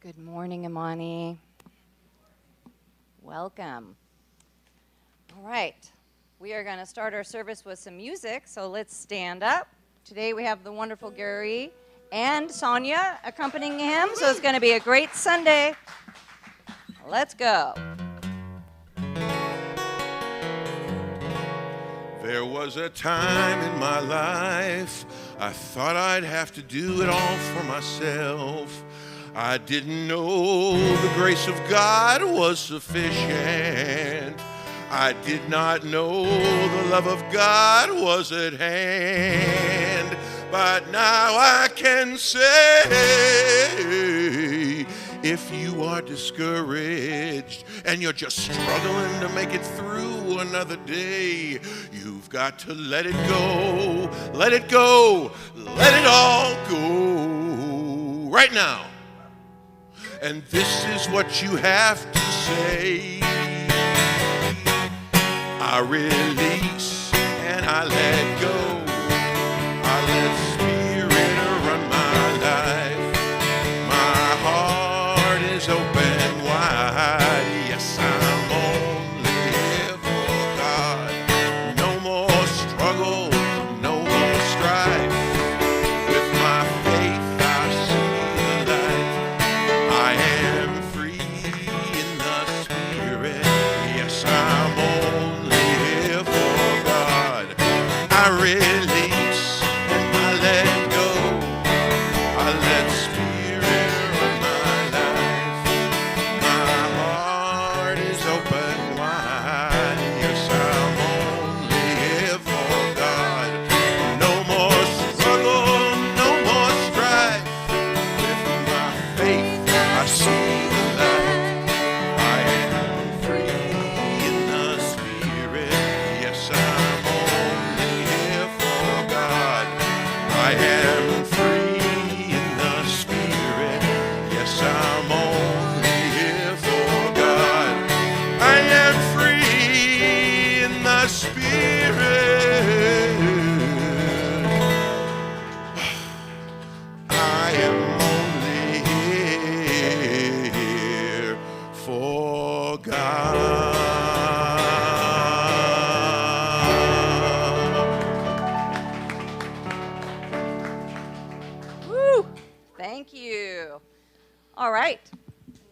Good morning, Amani. Welcome. All right, we are going to start our service with some music, so let's stand up. Today we have the wonderful Gary and Sonia accompanying him, so it's going to be a great Sunday. Let's go. There was a time in my life I thought I'd have to do it all for myself. I didn't know the grace of God was sufficient. I did not know the love of God was at hand. But now I can say, if you are discouraged and you're just struggling to make it through another day, you've got to let it go, let it go, let it all go right now. And this is what you have to say. I release and I let go. I let Spirit run my life. My heart is open wide. Yes, I'm only here for God. No more struggle, no more strife. With my faith I see the light. I am free in the Spirit. Yes, I'm only here for God. I release and I let go. I let Spirit run my life. My heart is open wide. Yes, I'm only here for God. No more struggle, no more strife. With my faith I see the light. I am free in the Spirit. Yes, I'm only here for God. I am free in the Spirit. Yes, I'm only here for God. I am free in the Spirit. I am only here for God. Woo! Thank you. All right.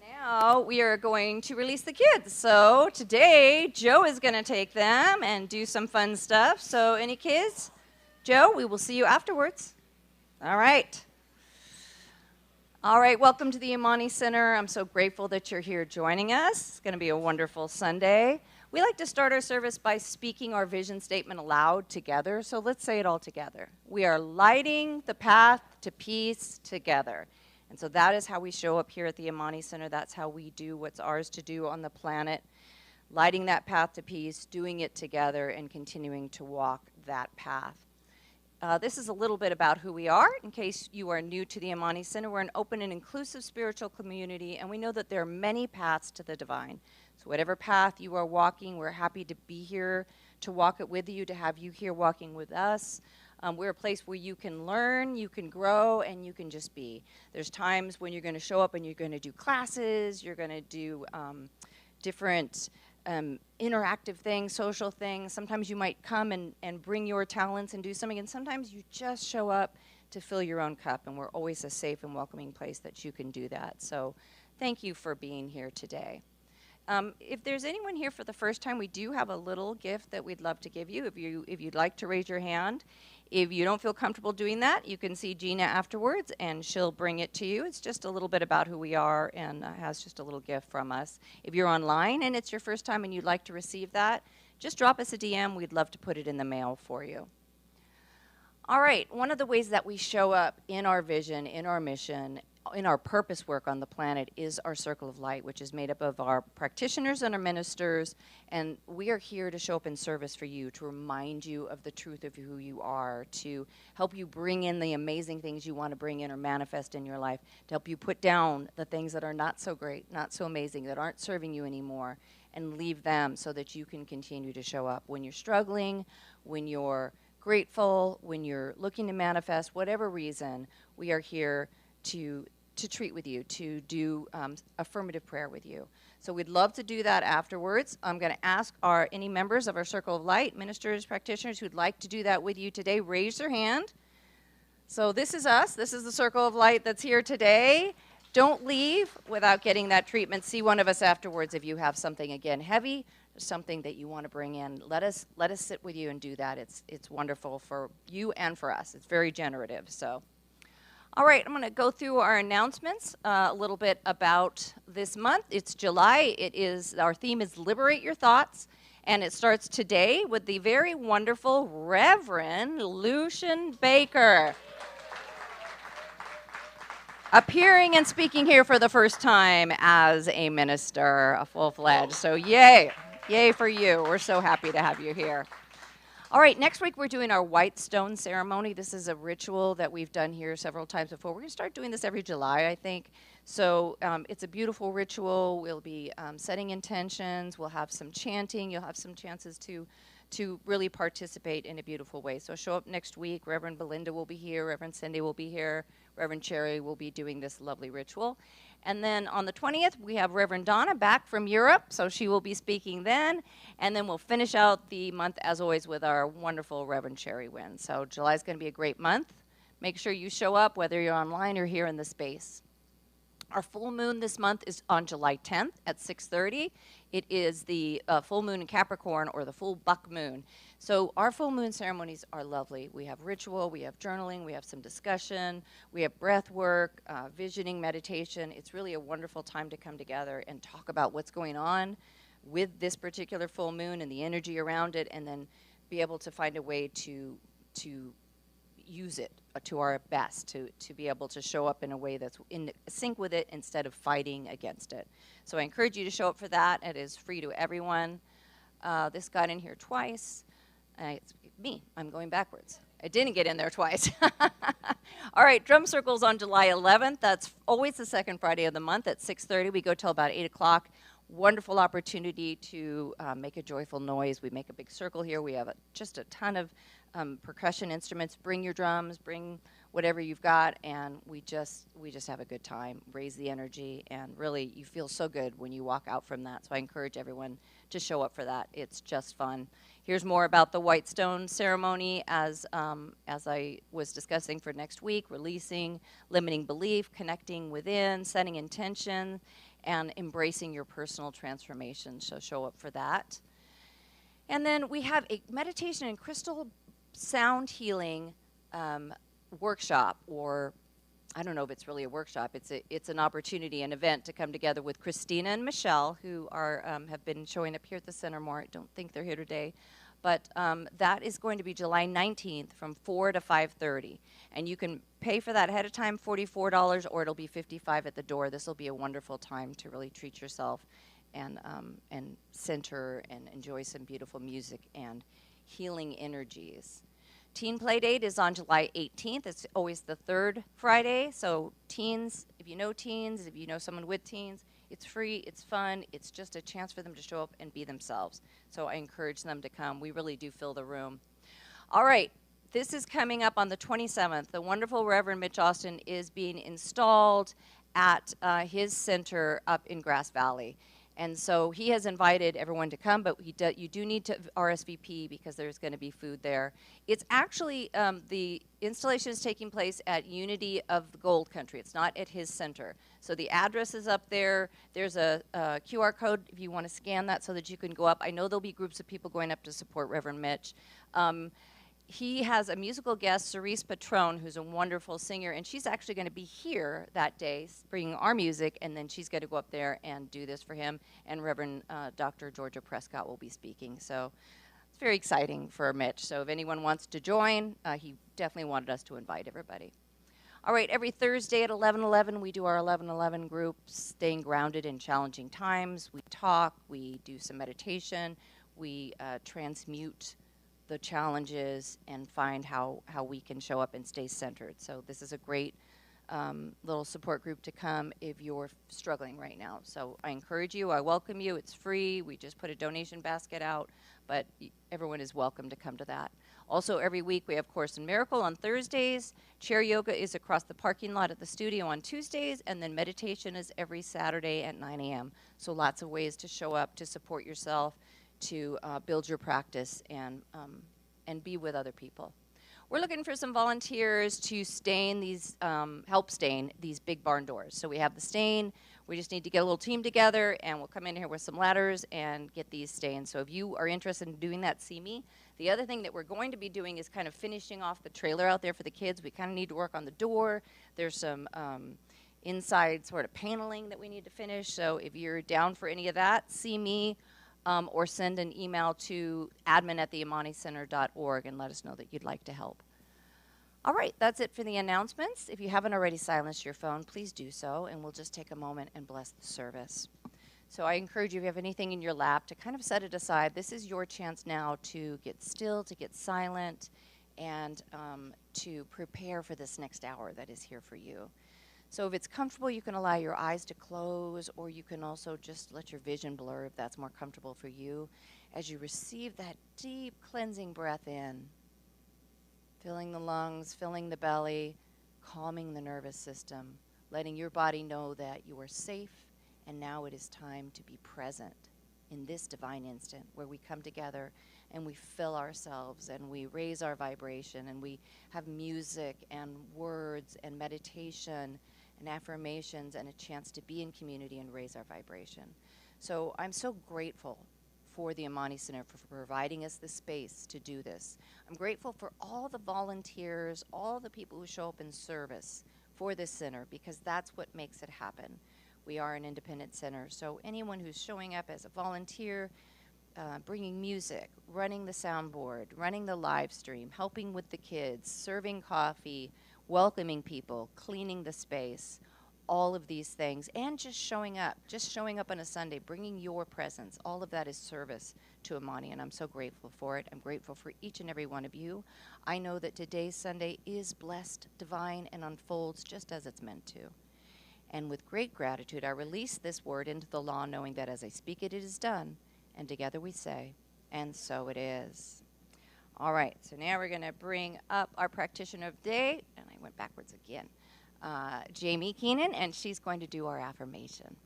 Now we are going to release the kids. So today, Joe is going to take them and do some fun stuff. So any kids? Joe, we will see you afterwards. All right. All right, welcome to the Amani Center. I'm so grateful that you're here joining us. It's going to be a wonderful Sunday. We like to start our service by speaking our vision statement aloud together, so let's say it all together. We are lighting the path to peace together. And so that is how we show up here at the Amani Center. That's how we do what's ours to do on the planet, lighting that path to peace, doing it together, and continuing to walk that path. This is a little bit about who we are. In case you are new to the Amani Center, we're an open and inclusive spiritual community, and we know that there are many paths to the divine. So whatever path you are walking, we're happy to be here to walk it with you, to have you here walking with us. We're a place where you can learn, you can grow, and you can just be. There's times when you're going to show up and you're going to do classes, you're going to do different interactive things, social things. Sometimes you might come and bring your talents and do something, and sometimes you just show up to fill your own cup, and we're always a safe and welcoming place that you can do that. So thank you for being here today. If there's anyone here for the first time, we do have a little gift that we'd love to give you. If you'd like to raise your hand. If you don't feel comfortable doing that, you can see Gina afterwards, and she'll bring it to you. It's just a little bit about who we are, and has just a little gift from us. If you're online and it's your first time and you'd like to receive that, just drop us a DM. We'd love to put it in the mail for you. All right, one of the ways that we show up in our vision, in our mission, in our purpose work on the planet is our Circle of Light, which is made up of our practitioners and our ministers, and we are here to show up in service for you, to remind you of the truth of who you are, to help you bring in the amazing things you want to bring in or manifest in your life, to help you put down the things that are not so great, not so amazing, that aren't serving you anymore, and leave them so that you can continue to show up when you're struggling, when you're grateful, when you're looking to manifest, whatever reason, we are here to treat with you, to do affirmative prayer with you. So we'd love to do that afterwards. I'm going to ask any members of our Circle of Light, ministers, practitioners who'd like to do that with you today, raise their hand. So this is us. This is the Circle of Light that's here today. Don't leave without getting that treatment. See one of us afterwards if you have something, again, heavy, something that you want to bring in. Let us sit with you and do that. It's wonderful for you and for us. It's very generative. So, all right, I'm going to go through our announcements a little bit about this month. It's July. Our theme is Liberate Your Thoughts, and it starts today with the very wonderful Reverend Lucian Baker, appearing and speaking here for the first time as a minister, a full-fledged. So yay. Yay for you. We're so happy to have you here. All right, next week we're doing our white stone ceremony. This is a ritual that we've done here several times before. We're going to start doing this every July, I think. So it's a beautiful ritual. We'll be setting intentions. We'll have some chanting. You'll have some chances to really participate in a beautiful way. So show up next week. Reverend Belinda will be here. Reverend Cindy will be here. Reverend Cherry will be doing this lovely ritual. And then on the 20th, we have Reverend Donna back from Europe, so she will be speaking then. And then we'll finish out the month, as always, with our wonderful Reverend Cherry Wynn. So July is going to be a great month. Make sure you show up, whether you're online or here in the space. Our full moon this month is on July 10th at 6:30. It is the full moon in Capricorn, or the full buck moon. So our full moon ceremonies are lovely. We have ritual, we have journaling, we have some discussion, we have breath work, visioning, meditation. It's really a wonderful time to come together and talk about what's going on with this particular full moon and the energy around it, and then be able to find a way to use it to our best, to be able to show up in a way that's in sync with it instead of fighting against it. So I encourage you to show up for that. It is free to everyone. This got in here twice. It's me. I'm going backwards. I didn't get in there twice. All right, drum circles on July 11th. That's always the second Friday of the month at 6:30. We go till about 8 o'clock. Wonderful opportunity to make a joyful noise. We make a big circle here. We have just a ton of percussion instruments. Bring your drums, bring whatever you've got, and we just have a good time. Raise the energy, and really you feel so good when you walk out from that. So I encourage everyone to show up for that. It's just fun. Here's more about the white stone ceremony as I was discussing for next week: releasing limiting belief, connecting within, setting intention, and embracing your personal transformation. So show up for that. And then we have a meditation and crystal sound healing workshop, or I don't know if it's really a workshop. It's an opportunity, an event to come together with Christina and Michelle, who are have been showing up here at the center more. I don't think they're here today. But that is going to be July 19th from 4 to 5:30. And you can pay for that ahead of time, $44, or it'll be $55 at the door. This will be a wonderful time to really treat yourself and center and enjoy some beautiful music and healing energies. Teen Playdate is on July 18th. It's always the third Friday. So teens, if you know someone with teens, it's free, it's fun, it's just a chance for them to show up and be themselves. So I encourage them to come. We really do fill the room. All right, this is coming up on the 27th. The wonderful Reverend Mitch Austin is being installed at his center up in Grass Valley. And so he has invited everyone to come, but you do need to RSVP because there's going to be food there. It's actually, the installation is taking place at Unity of the Gold Country. It's not at his center. So the address is up there. There's a QR code if you want to scan that so that you can go up. I know there'll be groups of people going up to support Reverend Mitch. He has a musical guest, Cerise Patron, who's a wonderful singer, and she's actually going to be here that day bringing our music, and then she's going to go up there and do this for him, and Reverend Dr. Georgia Prescott will be speaking. So it's very exciting for Mitch. So if anyone wants to join, he definitely wanted us to invite everybody. All right, every Thursday at 11:11, we do our 11:11 group, staying grounded in challenging times. We talk, we do some meditation, we transmute the challenges and find how we can show up and stay centered. So this is a great little support group to come if you're struggling right now. So I encourage you, I welcome you. It's free. We just put a donation basket out, but everyone is welcome to come to that. Also, every week we have Course in Miracle on Thursdays. Chair yoga is across the parking lot at the studio on Tuesdays, and then meditation is every Saturday at 9 a.m. So lots of ways to show up, to support yourself, to build your practice, and be with other people. We're looking for some volunteers to stain these, help stain these big barn doors. So we have the stain. We just need to get a little team together, and we'll come in here with some ladders and get these stained. So if you are interested in doing that, see me. The other thing that we're going to be doing is kind of finishing off the trailer out there for the kids. We kind of need to work on the door. There's some inside sort of paneling that we need to finish. So if you're down for any of that, see me. Or send an email to admin@theamanicenter.org and let us know that you'd like to help. All right, that's it for the announcements. If you haven't already silenced your phone, please do so, and we'll just take a moment and bless the service. So I encourage you, if you have anything in your lap, to kind of set it aside. This is your chance now to get still, to get silent, and to prepare for this next hour that is here for you. So if it's comfortable, you can allow your eyes to close, or you can also just let your vision blur if that's more comfortable for you, as you receive that deep cleansing breath in, filling the lungs, filling the belly, calming the nervous system, letting your body know that you are safe, and now it is time to be present in this divine instant where we come together and we fill ourselves and we raise our vibration, and we have music and words and meditation and affirmations and a chance to be in community and raise our vibration. So I'm so grateful for the Amani Center for providing us the space to do this. I'm grateful for all the volunteers, all the people who show up in service for this center, because that's what makes it happen. We are an independent center, so anyone who's showing up as a volunteer, bringing music, running the soundboard, running the live stream, helping with the kids, serving coffee, welcoming people, cleaning the space, all of these things, and just showing up on a Sunday, bringing your presence. All of that is service to Amani, and I'm so grateful for it. I'm grateful for each and every one of you. I know that today's Sunday is blessed, divine, and unfolds just as it's meant to. And with great gratitude, I release this word into the law, knowing that as I speak it, it is done. And together we say, and so it is. All right, so now we're going to bring up our practitioner of the day, and I went backwards again, Jamie Keenan, and she's going to do our affirmation.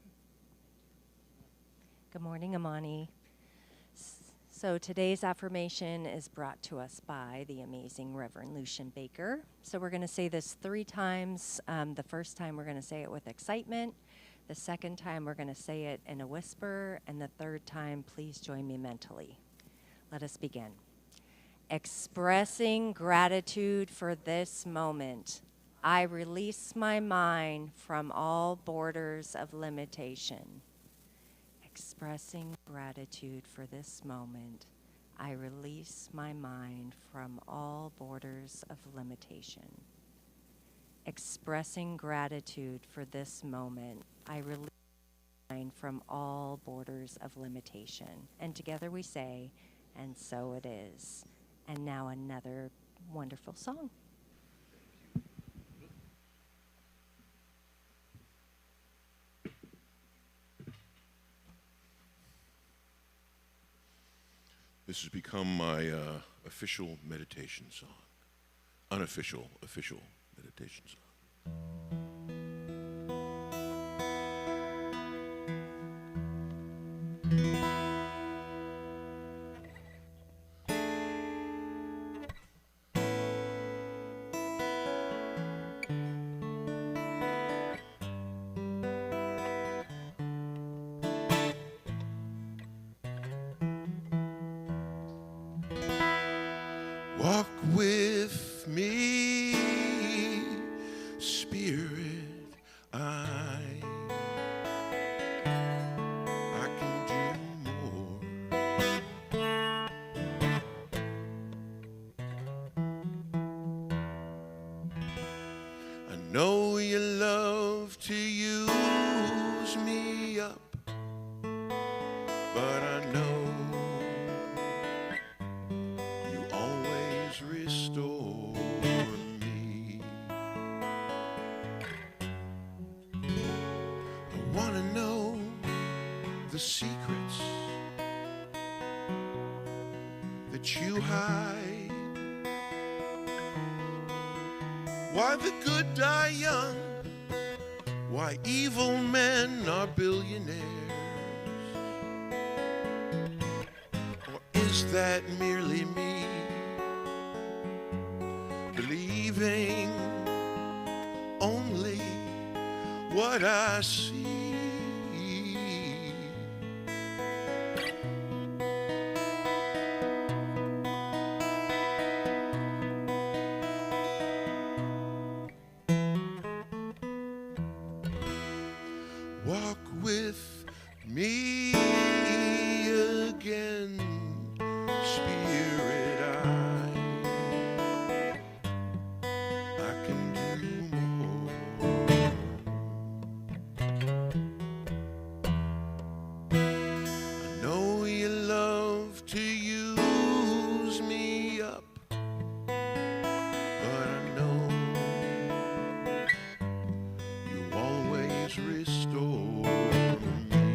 Good morning, Amani. So today's affirmation is brought to us by the amazing Reverend Lucian Baker. So we're going to say this 3 times. The first time we're going to say it with excitement. The second time we're going to say it in a whisper. And the third time, please join me mentally. Let us begin. Expressing gratitude for this moment, I release my mind from all borders of limitation. Expressing gratitude for this moment, I release my mind from all borders of limitation. Expressing gratitude for this moment, I release my mind from all borders of limitation. And together we say, and so it is. And now another wonderful song. This has become my official meditation song. Unofficial, official meditation song. Walk with me, Spirit, I can do more. I know you love to use me up, but I know restore me. I want to know the secrets that you hide Why the good die young? Why evil men are billionaires? Or is that merely me believing only what I see? Walk with me again, Spirit. I can do more. I know you love to use me up, but I know you always restore me.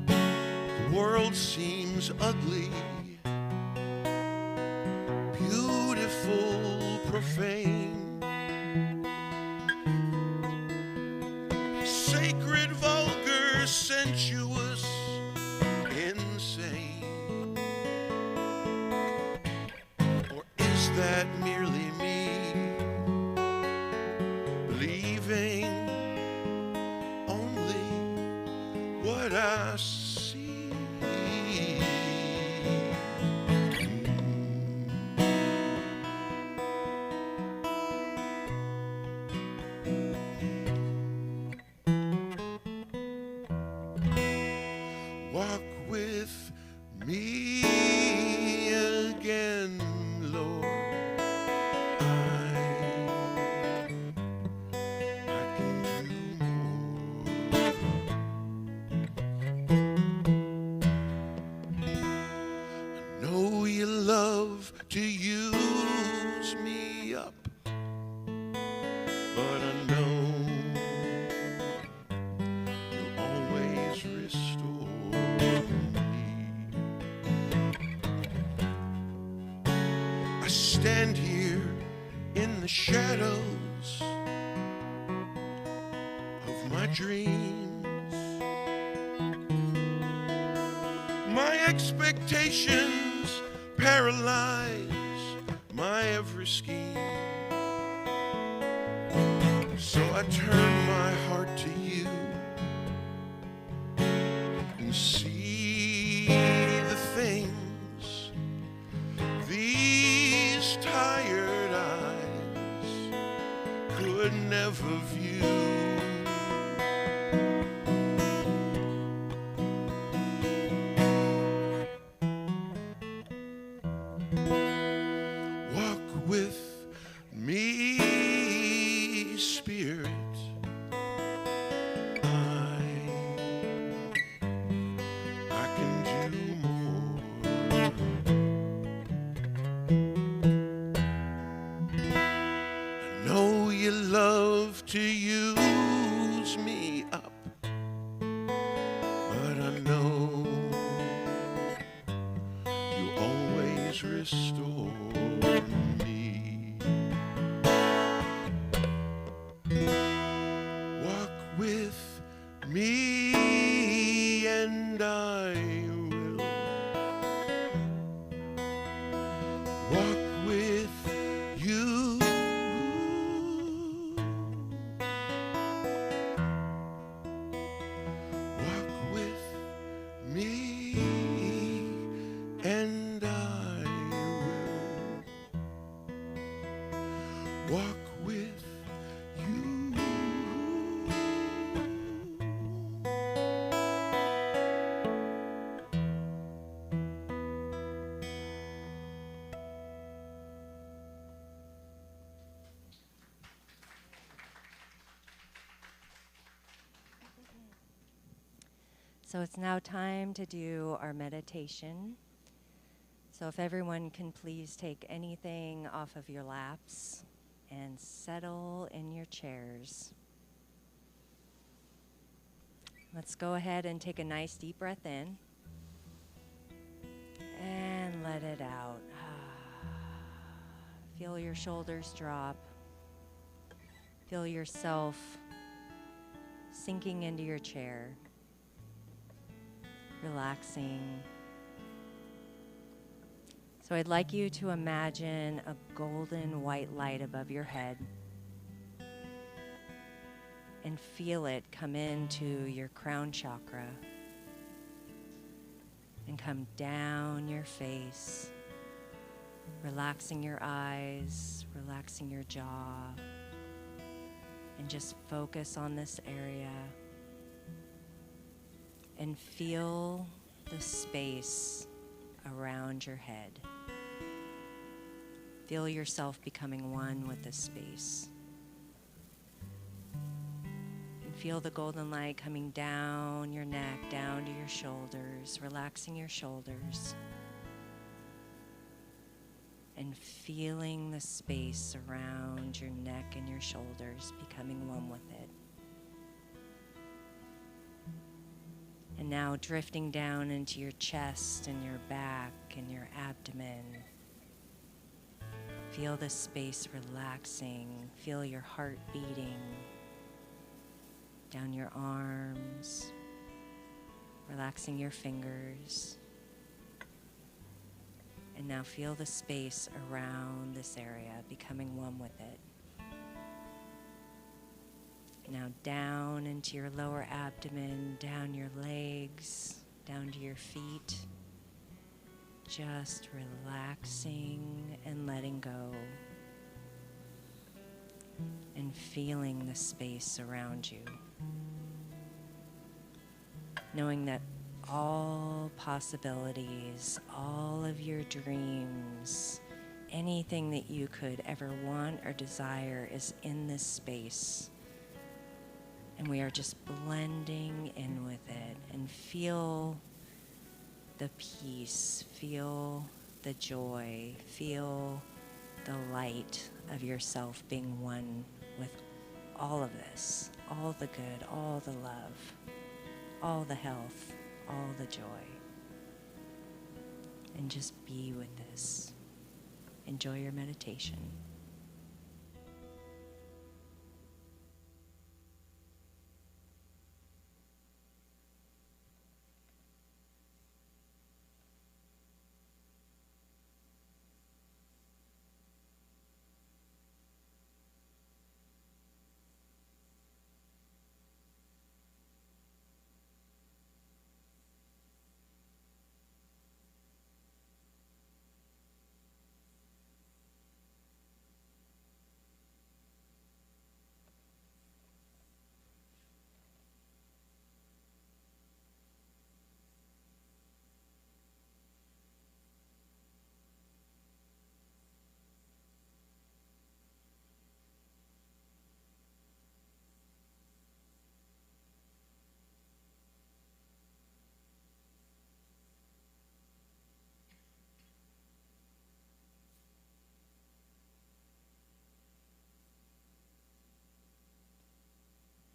The world seems ugly, beautiful, profane, sacred, vulgar, sensuous, insane. Or is that merely me believing only what I see? Walk with me again, Lord. I can do more. I know you love to use me up, but I know you always restore me. I stand here in the shadows of my dreams. My expectations paralyze my every scheme. So I turn my heart to you and see the things these tired eyes could never view. Walk with me, Spirit. I can do more. I know you love to use me up, but I know you always restore me. Walk with me and I will walk with you. Walk with me and I will walk with you. So it's now time to do our meditation. So if everyone can please take anything off of your laps and settle in your chairs. Let's go ahead and take a nice deep breath in and let it out. Feel your shoulders drop. Feel yourself sinking into your chair, relaxing. So I'd like you to imagine a golden white light above your head and feel it come into your crown chakra and come down your face, relaxing your eyes, relaxing your jaw, and just focus on this area and feel the space around your head. Feel yourself becoming one with this space. And feel the golden light coming down your neck, down to your shoulders, relaxing your shoulders. And feeling the space around your neck and your shoulders, becoming one with it. And now drifting down into your chest and your back and your abdomen. Feel the space relaxing. Feel your heart beating. Down your arms. Relaxing your fingers. And now feel the space around this area, becoming one with it. Now down into your lower abdomen, down your legs, down to your feet. Just relaxing and letting go. And feeling the space around you. Knowing that all possibilities, all of your dreams, anything that you could ever want or desire is in this space. And we are just blending in with it and feel the peace, feel the joy, feel the light of yourself being one with all of this, all the good, all the love, all the health, all the joy. And just be with this. Enjoy your meditation.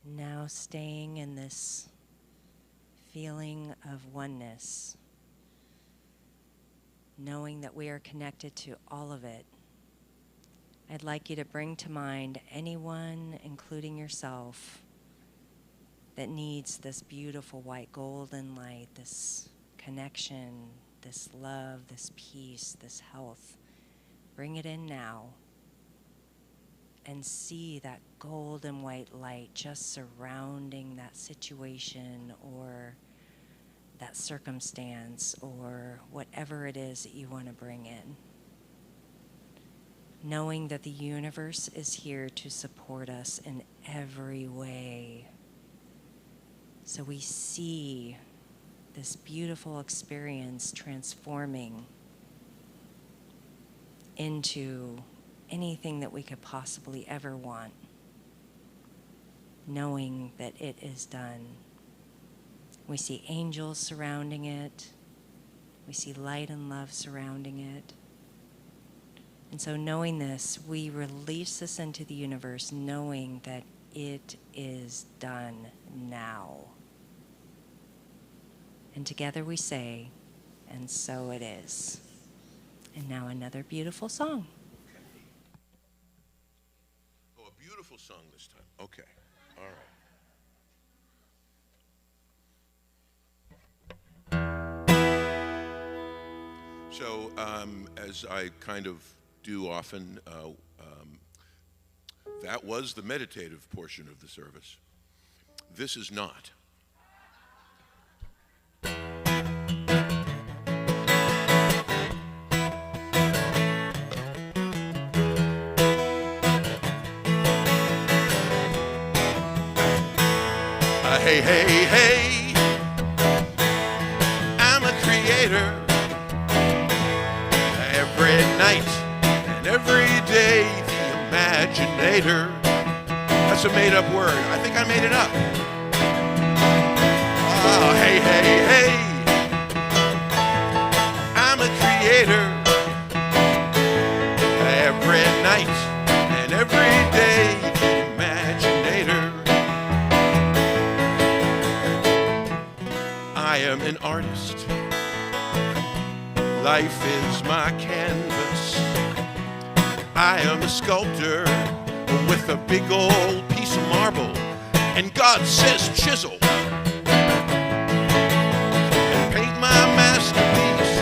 Now staying in this feeling of oneness, knowing that we are connected to all of it, I'd like you to bring to mind anyone, including yourself, that needs this beautiful white golden light, this connection, this love, this peace, this health. Bring it in now. And see that golden white light just surrounding that situation or that circumstance or whatever it is that you want to bring in. Knowing that the universe is here to support us in every way. So we see this beautiful experience transforming into anything that we could possibly ever want, knowing that it is done. We see angels surrounding it. We see light and love surrounding it. And so knowing this, we release this into the universe, knowing that it is done now. And together we say, and so it is. And now another beautiful song. wonderful song this time. Okay. All right. So, as I kind of do often, that was the meditative portion of the service. This is not. Hey, hey, hey, I'm a creator. Every night and every day, the imaginator. That's a made-up word. I think I made it up. Oh, hey, hey, hey, I'm a creator. Every night and every day, the imaginator. I am an artist. Life is my canvas. I am a sculptor with a big old piece of marble, and God says chisel and paint my masterpiece.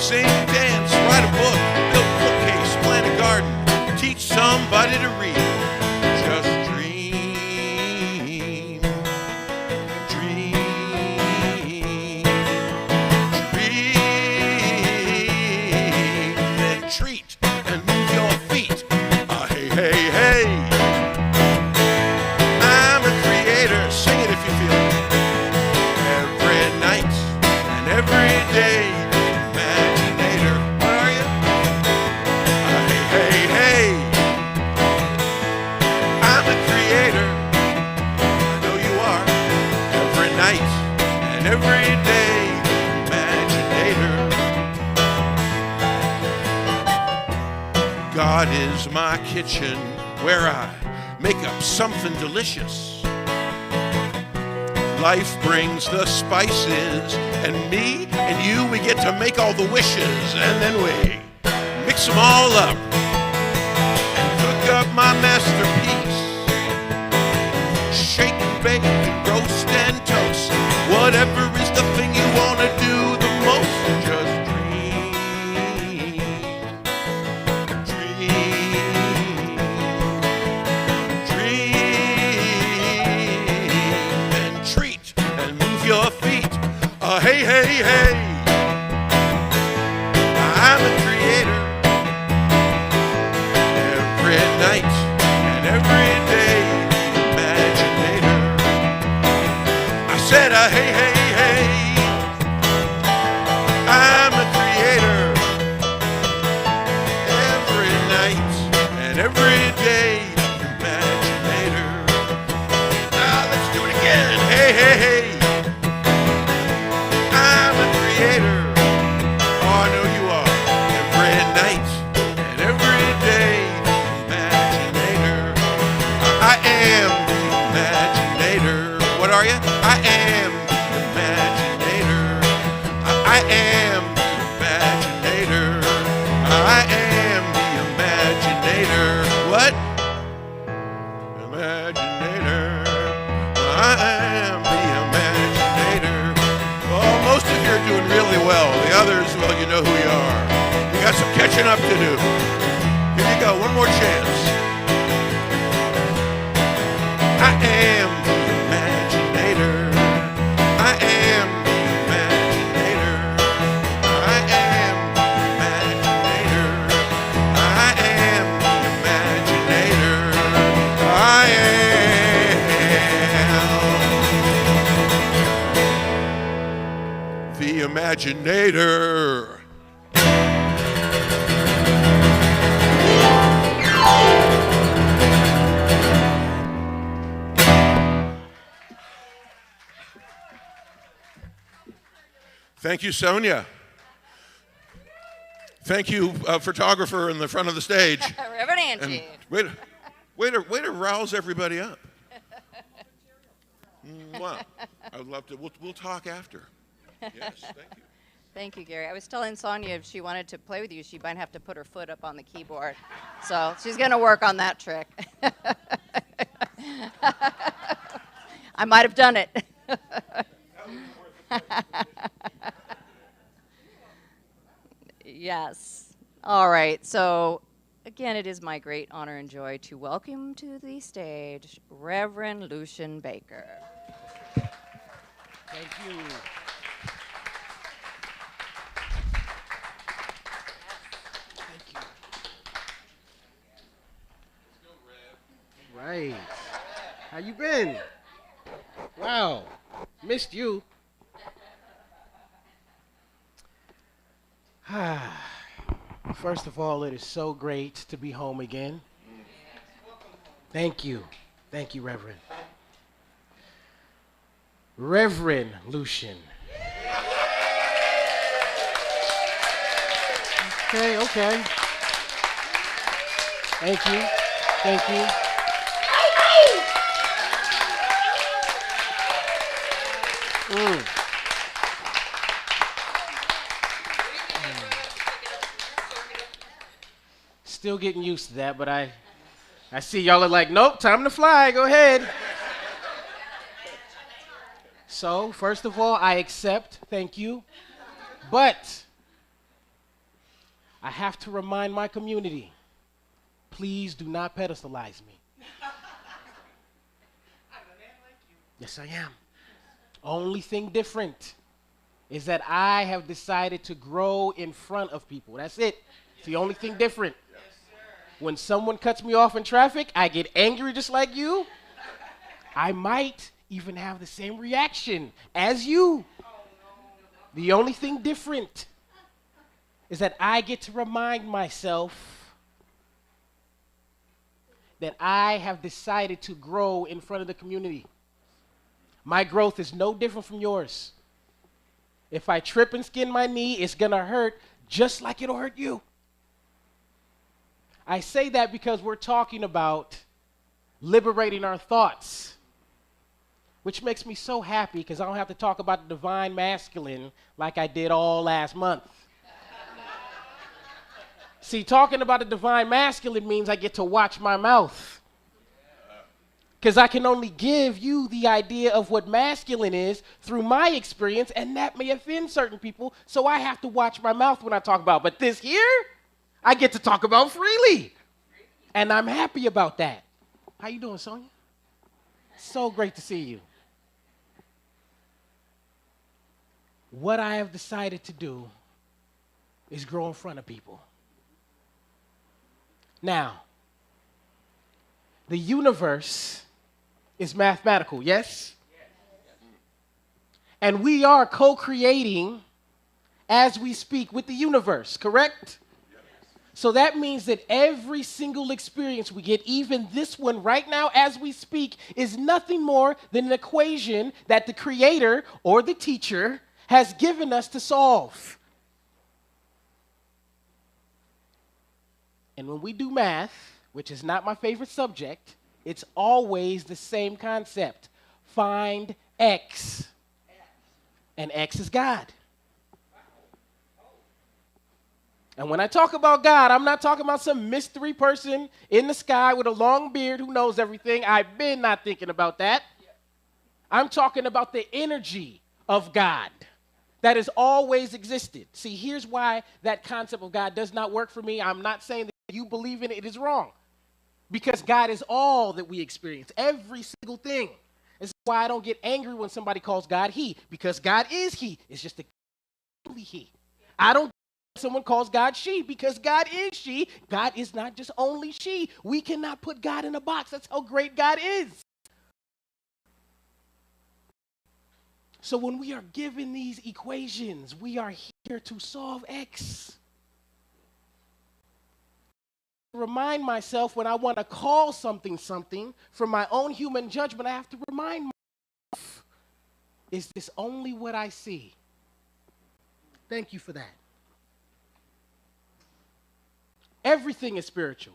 Sing, dance, write a book, build a bookcase, plant a garden, teach somebody to read. Just dream, dream, dream, and treat and move your feet. Hey, hey, hey, I'm a creator. Sing it if you feel it. Every night and every day, imaginator. What are you? Hey, hey, hey, I'm a creator. I know you are. Every night and every day, imaginator. God is my kitchen where I make up something delicious. Life brings the spices, and me and you, we get to make all the wishes, and then we mix them all up and cook up my masterpiece. Shake and bake and roast and toast, whatever is the thing you want to do the most. Just hey, hey, hey, I'm a creator. Every night and every day, imaginator. I said, hey, hey, hey, I'm a creator. Every night and every day, imaginator. Now let's do it again. Hey, hey, hey. I am the imaginator. I am the imaginator. I am the imaginator. What? Imaginator. I am the imaginator. Oh, most of you are doing really well. The others, well, you know who you are. You got some catching up to do. Here you go, one more chance. I am the imaginator. I am the imaginator. I am the imaginator. I am the imaginator. I am the imaginator. Thank you, Sonia. Thank you, photographer in the front of the stage. Reverend Angie. And way to rouse everybody up. Wow. I would love to. We'll talk after. Yes, thank you. Thank you, Gary. I was telling Sonia if she wanted to play with you, she might have to put her foot up on the keyboard. So she's going to work on that trick. I might have done it. Yes. All right. So, again, it is my great honor and joy to welcome to the stage Reverend Lucian Baker. Thank you. Thank you. Right. How you been? Wow. Missed you. First of all, it is so great to be home again. Thank you. Thank you, Reverend. Reverend Lucian. Okay. Thank you. Thank you. Still getting used to that, but I see y'all are like, nope, time to fly, go ahead. So, first of all, I accept, thank you. But I have to remind my community, please do not pedestalize me. Yes, I am. Only thing different is that I have decided to grow in front of people. That's it. It's the only thing different. When someone cuts me off in traffic, I get angry just like you. I might even have the same reaction as you. The only thing different is that I get to remind myself that I have decided to grow in front of the community. My growth is no different from yours. If I trip and skin my knee, it's gonna hurt just like it'll hurt you. I say that because we're talking about liberating our thoughts, which makes me so happy because I don't have to talk about the divine masculine like I did all last month. See, talking about the divine masculine means I get to watch my mouth. Because I can only give you the idea of what masculine is through my experience, and that may offend certain people, so I have to watch my mouth when I talk about it. But this here, I get to talk about freely, and I'm happy about that. How you doing, Sonia? So great to see you. What I have decided to do is grow in front of people. Now, the universe is mathematical, yes? And we are co-creating as we speak with the universe, correct? So that means that every single experience we get, even this one right now as we speak, is nothing more than an equation that the creator or the teacher has given us to solve. And when we do math, which is not my favorite subject, it's always the same concept. Find X. And X is God. And when I talk about God, I'm not talking about some mystery person in the sky with a long beard who knows everything. I've been not thinking about that. I'm talking about the energy of God that has always existed. See, here's why that concept of God does not work for me. I'm not saying that you believe in it, it is wrong. Because God is all that we experience, every single thing. This is why I don't get angry when somebody calls God He, because God is He. It's just only He. I don't get someone calls God She, because God is She. God is not just only She. We cannot put God in a box. That's how great God is. So when we are given these equations, we are here to solve X. Remind myself when I want to call something from my own human judgment, I have to remind myself, is this only what I see? Thank you for that. Everything is spiritual.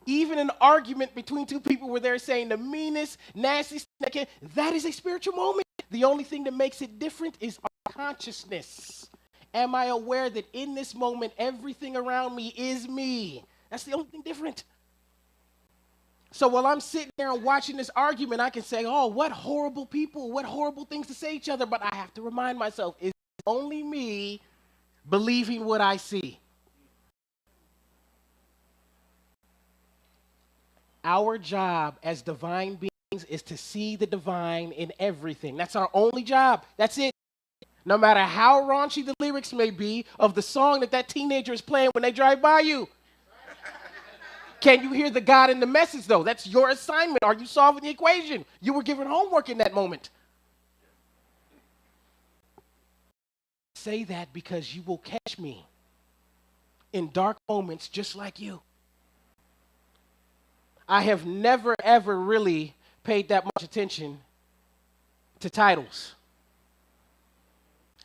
Even an argument between two people where they're saying the meanest, nastiest thing, that is a spiritual moment. The only thing that makes it different is our consciousness. Am I aware that in this moment, everything around me is me? That's the only thing different. So while I'm sitting there and watching this argument, I can say, oh, what horrible people, what horrible things to say each other. But I have to remind myself, it's only me believing what I see. Our job as divine beings is to see the divine in everything. That's our only job. That's it. No matter how raunchy the lyrics may be of the song that teenager is playing when they drive by you. Can you hear the God in the message, though? That's your assignment. Are you solving the equation? You were given homework in that moment. Say that because you will catch me in dark moments just like you. I have never, ever really paid that much attention to titles.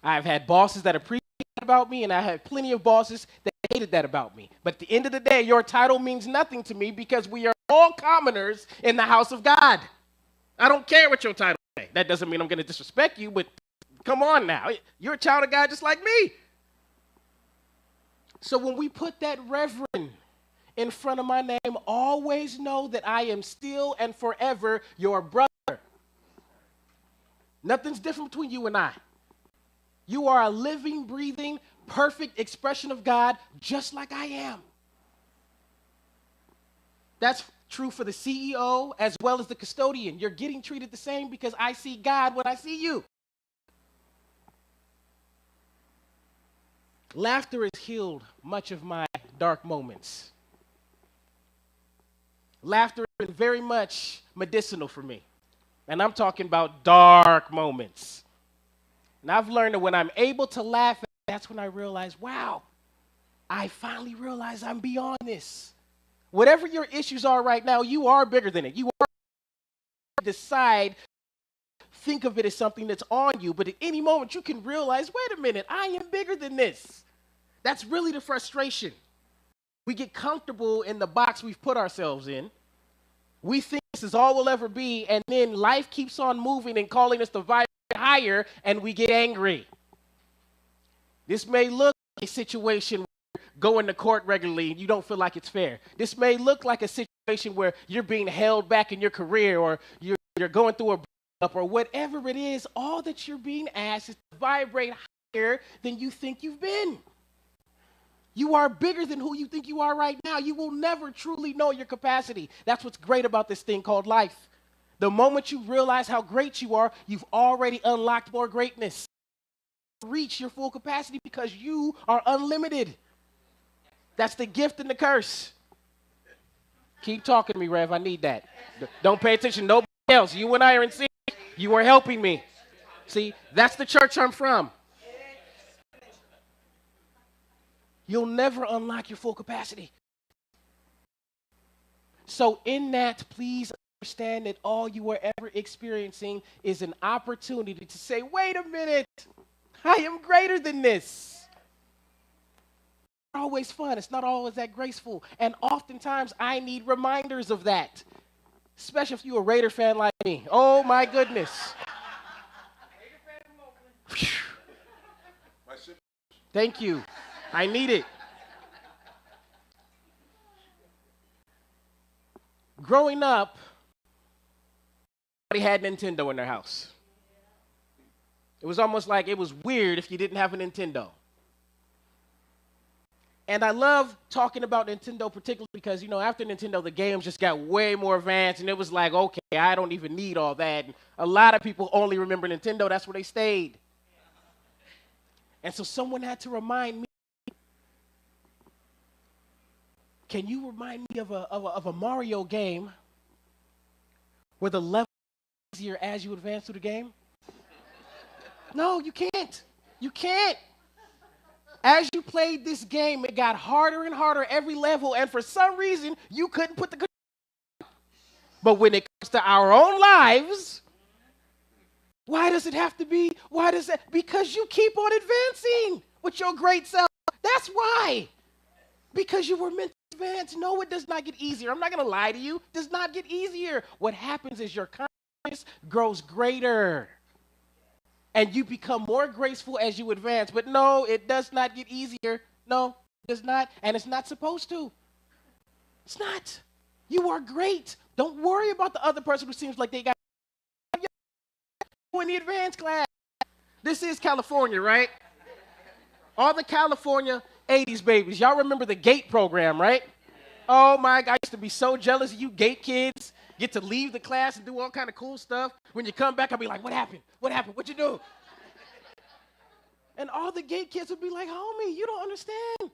I've had bosses that appreciated that about me, and I had plenty of bosses that hated that about me. But at the end of the day, your title means nothing to me because we are all commoners in the house of God. I don't care what your title is. That doesn't mean I'm going to disrespect you, but come on now. You're a child of God just like me. So when we put that reverend in front of my name, always know that I am still and forever your brother. Nothing's different between you and I. You are a living, breathing, perfect expression of God, just like I am. That's true for the CEO as well as the custodian. You're getting treated the same because I see God when I see you. Laughter has healed much of my dark moments. Laughter has been very much medicinal for me. And I'm talking about dark moments. And I've learned that when I'm able to laugh, that's when I realize, wow, I finally realize I'm beyond this. Whatever your issues are right now, you are bigger than it. You are decide, think of it as something that's on you, but at any moment you can realize, wait a minute, I am bigger than this. That's really the frustration. We get comfortable in the box we've put ourselves in. We think this is all we'll ever be, and then life keeps on moving and calling us to vibrate higher, and we get angry. This may look like a situation where you're going to court regularly and you don't feel like it's fair. This may look like a situation where you're being held back in your career, or you're going through a breakup, or whatever it is. All that you're being asked is to vibrate higher than you think you've been. You are bigger than who you think you are right now. You will never truly know your capacity. That's what's great about this thing called life. The moment you realize how great you are, you've already unlocked more greatness. Reach your full capacity because you are unlimited. That's the gift and the curse. Keep talking to me, Rev. I need that. Don't pay attention to nobody else. You and I are in sync. You are helping me. See, that's the church I'm from. You'll never unlock your full capacity. So in that, please understand that all you are ever experiencing is an opportunity to say, wait a minute, I am greater than this. It's not always fun. It's not always that graceful. And oftentimes I need reminders of that, especially if you're a Raider fan like me. Oh, my goodness. Thank you. I need it. Growing up, everybody had Nintendo in their house. It was almost like it was weird if you didn't have a Nintendo. And I love talking about Nintendo particularly because, after Nintendo, the games just got way more advanced, and it was like, okay, I don't even need all that. And a lot of people only remember Nintendo. That's where they stayed. And so someone had to remind me. Can you remind me of a Mario game where the level is easier as you advance through the game? No, you can't. You can't. As you played this game, it got harder and harder every level, and for some reason, you couldn't put the control. But when it comes to our own lives, why does it have to be? Why does it? Because you keep on advancing with your great self. That's why. Because you were meant to advance. No, it does not get easier. I'm not going to lie to you. It does not get easier. What happens is your consciousness grows greater. and you become more graceful as you advance. But no, it does not get easier. No, it does not, and it's not supposed to. It's not. You are great. Don't worry about the other person who seems like they got you in the advanced class. This is California, right? All the California 80s babies. Y'all remember the GATE program, right? Oh, my God. I used to be so jealous of you GATE kids. Get to leave the class and do all kind of cool stuff. When you come back, I'll be like, what happened? What happened? What'd you do? And all the GATE kids would be like, homie, you don't understand.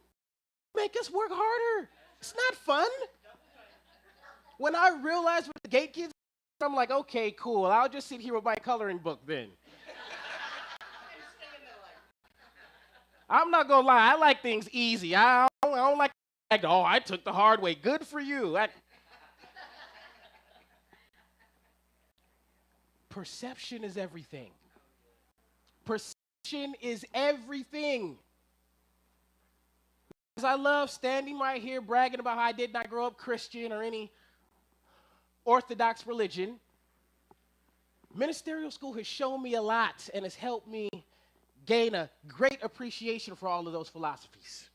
Make us work harder. It's not fun. When I realized what the GATE kids, I'm like, okay, cool. I'll just sit here with my coloring book then. I'm not going to lie. I like things easy. I don't like, oh, I took the hard way. Good for you. Perception is everything. Perception is everything. Because I love standing right here bragging about how I did not grow up Christian or any Orthodox religion. Ministerial school has shown me a lot and has helped me gain a great appreciation for all of those philosophies.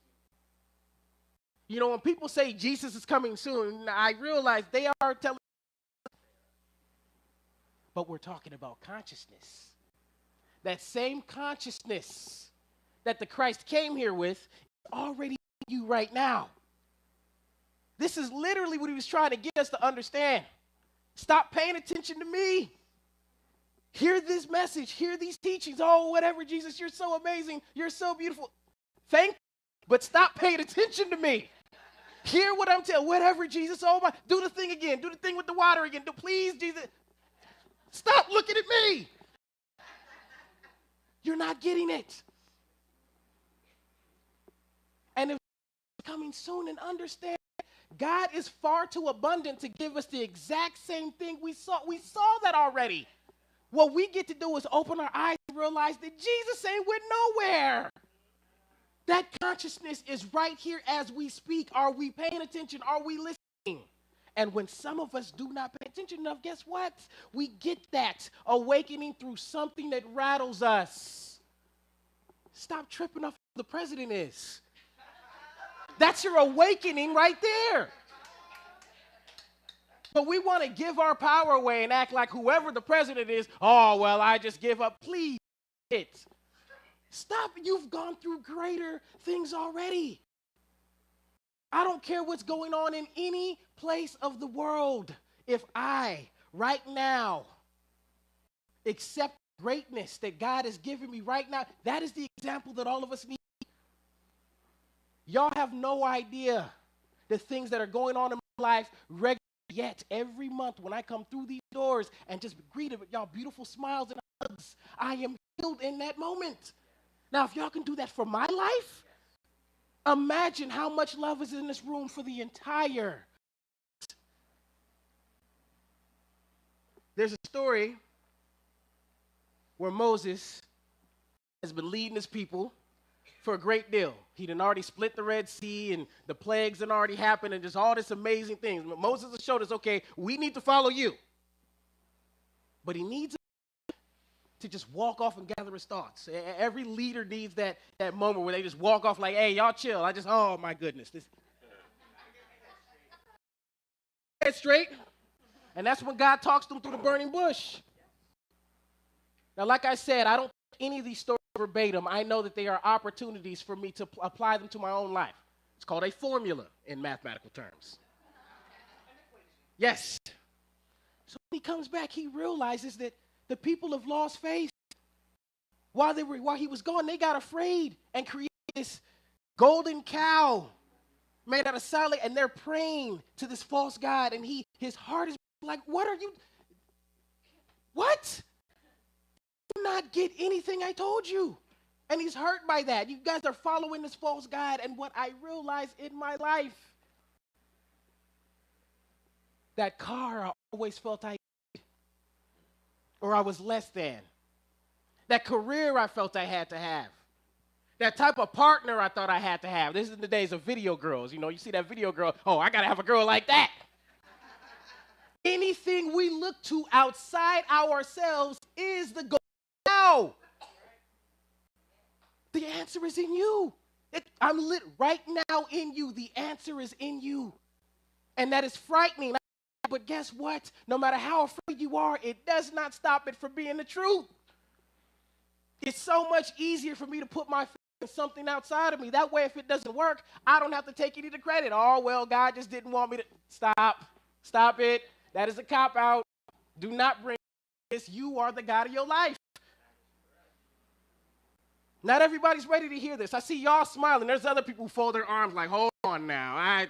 You know, when people say Jesus is coming soon, I realize they are telling, but we're talking about consciousness. That same consciousness that the Christ came here with is already in you right now. This is literally what he was trying to get us to understand. Stop paying attention to me. Hear this message. Hear these teachings. Oh, whatever, Jesus, you're so amazing. You're so beautiful. Thank you, but stop paying attention to me. Hear what I'm telling. Whatever, Jesus. Oh, my. Do the thing again. Do the thing with the water again. Please, Jesus. Stop looking at me. You're not getting it. And if it's coming soon, and understand, God is far too abundant to give us the exact same thing we saw. We saw that already. What we get to do is open our eyes and realize that Jesus ain't went nowhere. That consciousness is right here as we speak. Are we paying attention? Are we listening? And when some of us do not pay attention enough, guess what? We get that awakening through something that rattles us. Stop tripping off who the president is. That's your awakening right there. But we want to give our power away and act like whoever the president is, oh, well, I just give up. Please, stop. You've gone through greater things already. I don't care what's going on in any place of the world. If I, right now, accept greatness that God has given me right now, that is the example that all of us need. Y'all have no idea the things that are going on in my life regularly. Yet every month when I come through these doors and just greeted with y'all beautiful smiles and hugs, I am healed in that moment. Now, if y'all can do that for my life, imagine how much love is in this room for the entire. There's a story where Moses has been leading his people for a great deal. He done already split the Red Sea, and the plagues had already happened, and just all this amazing things. Moses has showed us, okay, we need to follow you. But he needs to just walk off and gather his thoughts. Every leader needs that moment where they just walk off like, hey, y'all chill. Oh, my goodness. Head straight. And that's when God talks to them through the burning bush. Now, like I said, I don't think any of these stories verbatim. I know that they are opportunities for me to apply them to my own life. It's called a formula in mathematical terms. Yes. So when he comes back, he realizes that the people have lost faith. While he was gone, they got afraid and created this golden cow made out of solid, and they're praying to this false god, and his heart is like, what? Not get anything I told you. And he's hurt by that. You guys are following this false god. And what I realized in my life, that car I always felt I needed, or I was less than. That career I felt I had to have. That type of partner I thought I had to have. This is the days of video girls. You know, you see that video girl, oh, I got to have a girl like that. Anything we look to outside ourselves is the goal. Now, The answer is in you. I'm lit right now in you. The answer is in you. And that is frightening. But guess what? No matter how afraid you are, it does not stop it from being the truth. It's so much easier for me to put my faith in something outside of me. That way, if it doesn't work, I don't have to take any of the credit. Oh, well, God just didn't want me to. Stop it. That is a cop-out. Do not bring this. You are the God of your life. Not everybody's ready to hear this. I see y'all smiling. There's other people who fold their arms like, hold on now.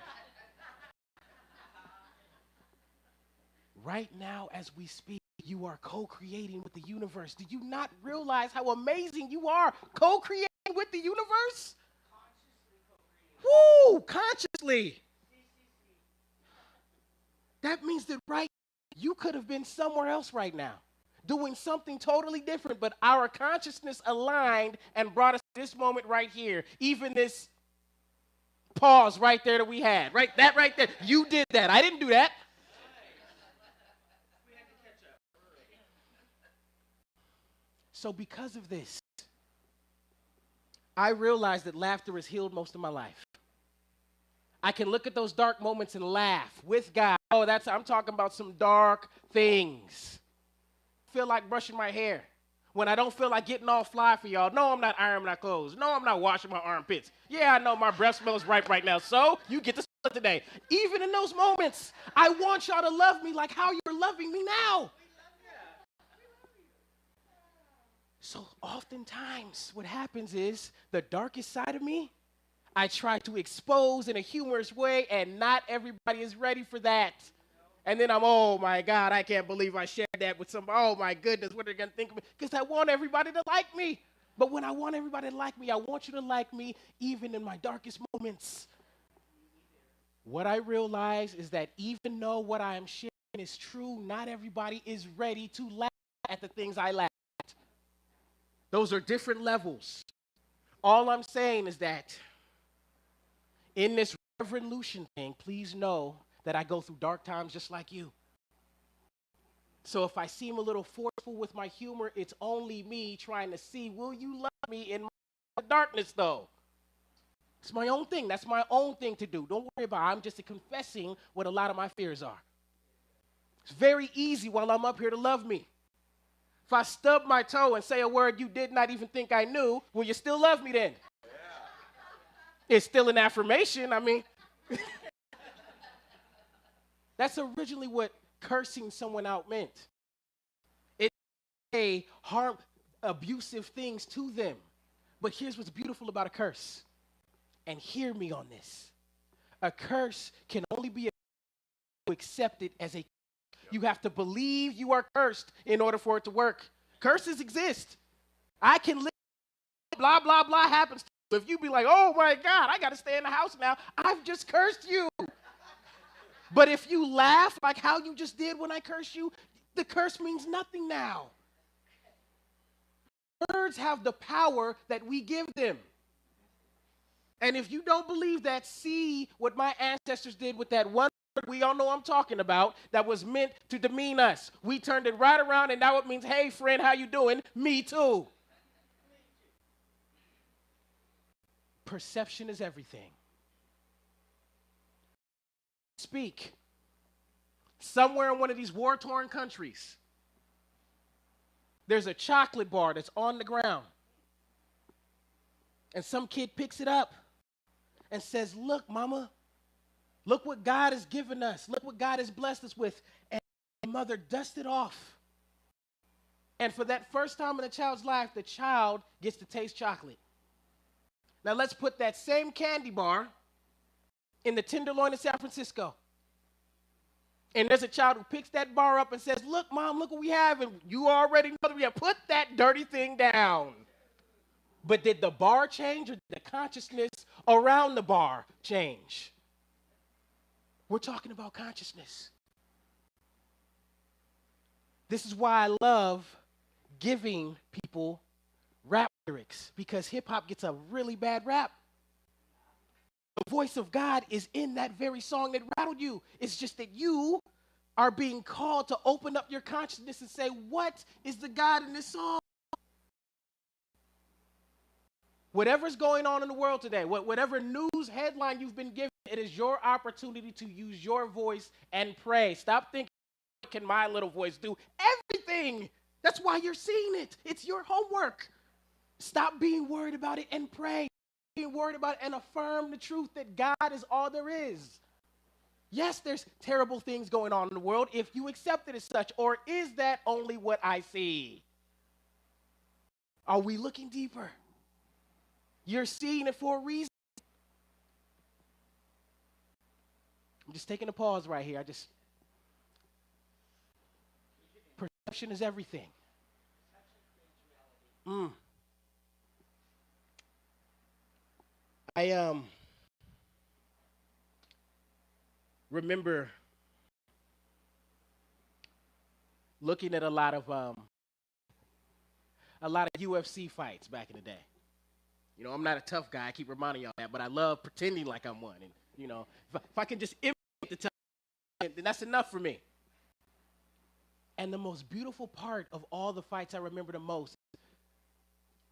Right now, as we speak, you are co-creating with the universe. Do you not realize how amazing you are co-creating with the universe? Woo! Consciously. That means that you could have been somewhere else right now, doing something totally different, but our consciousness aligned and brought us to this moment right here. Even this pause right there that we had. That right there. You did that. I didn't do that. So because of this, I realized that laughter has healed most of my life. I can look at those dark moments and laugh with God. Oh, I'm talking about some dark things. I feel like brushing my hair. When I don't feel like getting all fly for y'all. No, I'm not ironing my clothes. No, I'm not washing my armpits. Yeah, I know my breath smells right now. So you get to smell it today. Even in those moments, I want y'all to love me like how you're loving me now. So oftentimes what happens is the darkest side of me, I try to expose in a humorous way, and not everybody is ready for that. And then oh my God, I can't believe I shared that with somebody. Oh my goodness, what are they going to think of me? Because I want everybody to like me. But when I want everybody to like me, I want you to like me even in my darkest moments. What I realize is that even though what I am sharing is true, not everybody is ready to laugh at the things I laugh. Those are different levels. All I'm saying is that in this revolution thing, please know that I go through dark times just like you. So if I seem a little forceful with my humor, it's only me trying to see, will you love me in my darkness, though? It's my own thing. That's my own thing to do. Don't worry about it. I'm just confessing what a lot of my fears are. It's very easy while I'm up here to love me. If I stub my toe and say a word you did not even think I knew, will you still love me then? Yeah. It's still an affirmation. I mean, that's originally what cursing someone out meant. It say abusive things to them. But here's what's beautiful about a curse. And hear me on this. A curse can only be accepted as a You have to believe you are cursed in order for it to work. Curses exist. I can live, blah, blah, blah happens to you. If you be like, oh my God, I got to stay in the house now, I've just cursed you. But if you laugh like how you just did when I cursed you, the curse means nothing now. Words have the power that we give them. And if you don't believe that, see what my ancestors did with that one. We all know what I'm talking about, that was meant to demean us. We turned it right around, and now it means, hey, friend, how you doing? Me too. Perception is everything. Speak. Somewhere in one of these war-torn countries, there's a chocolate bar that's on the ground. And some kid picks it up and says, look, mama, look what God has given us. Look what God has blessed us with. And mother dusts it off. And for that first time in the child's life, the child gets to taste chocolate. Now let's put that same candy bar in the Tenderloin in San Francisco. And there's a child who picks that bar up and says, look, Mom, look what we have. And you already know that we have put that dirty thing down. But did the bar change, or did the consciousness around the bar change? We're talking about consciousness. This is why I love giving people rap lyrics, because hip-hop gets a really bad rap. The voice of God is in that very song that rattled you. It's just that you are being called to open up your consciousness and say, what is the God in this song? Whatever's going on in the world today, whatever news headline you've been given, it is your opportunity to use your voice and pray. Stop thinking, what can my little voice do? Everything. That's why you're seeing it. It's your homework. Stop being worried about it and pray. Being worried about it and affirm the truth that God is all there is. Yes, there's terrible things going on in the world if you accept it as such, or is that only what I see? Are we looking deeper? You're seeing it for a reason. I'm just taking a pause right here. Perception is everything. I remember looking at a lot of UFC fights back in the day. You know, I'm not a tough guy. I keep reminding y'all that, but I love pretending like I'm one. And, you know, if I can just imitate the tough, then that's enough for me. And the most beautiful part of all the fights I remember the most,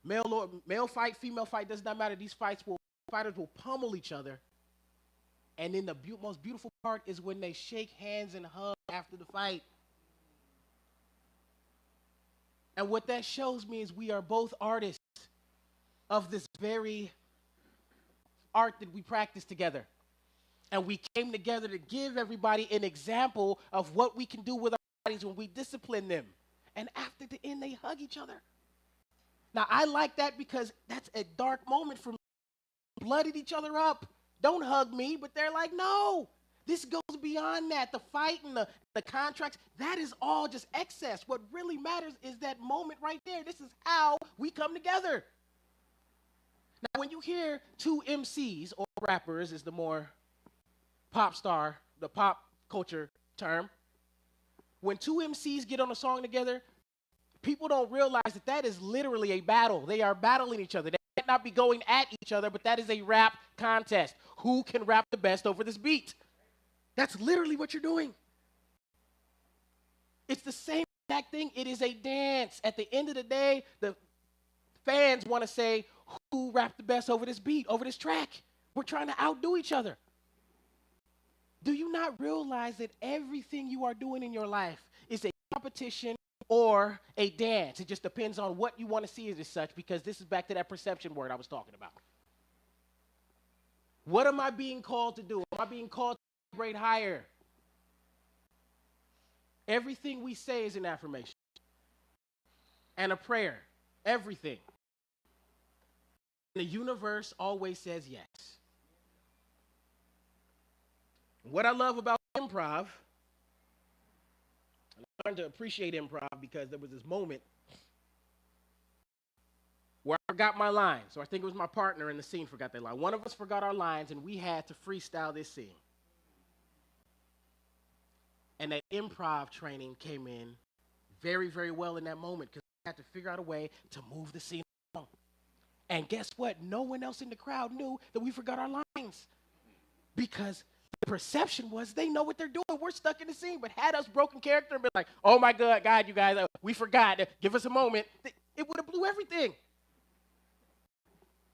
male fight, female fight, does not matter. These fighters will pummel each other. And then the most beautiful part is when they shake hands and hug after the fight. And what that shows me is we are both artists of this very art that we practice together. And we came together to give everybody an example of what we can do with our bodies when we discipline them. And after the end, they hug each other. Now, I like that because that's a dark moment for me. Blooded each other up. Don't hug me, but they're like, no. This goes beyond that. The fight and the contracts, that is all just excess. What really matters is that moment right there. This is how we come together. Now, when you hear two MCs, or rappers is the more the pop culture term, when two MCs get on a song together, people don't realize that that is literally a battle. They are battling each other. They might not be going at each other, but that is a rap contest. Who can rap the best over this beat? That's literally what you're doing. It's the same exact thing. It is a dance. At the end of the day, the fans want to say, who rapped the best over this beat, over this track? We're trying to outdo each other. Do you not realize that everything you are doing in your life is a competition or a dance? It just depends on what you want to see as such, because this is back to that perception word I was talking about. What am I being called to do? Am I being called to vibrate higher? Everything we say is an affirmation and a prayer. Everything. The universe always says yes. What I love about improv, I learned to appreciate improv because there was this moment where I forgot my line. So I think it was my partner in the scene forgot their line. One of us forgot our lines, and we had to freestyle this scene. And that improv training came in very, very well in that moment because we had to figure out a way to move the scene along. And guess what? No one else in the crowd knew that we forgot our lines because the perception was they know what they're doing. We're stuck in the scene. But had us broken character and been like, oh, my God, you guys, we forgot. Give us a moment. It would have blew everything.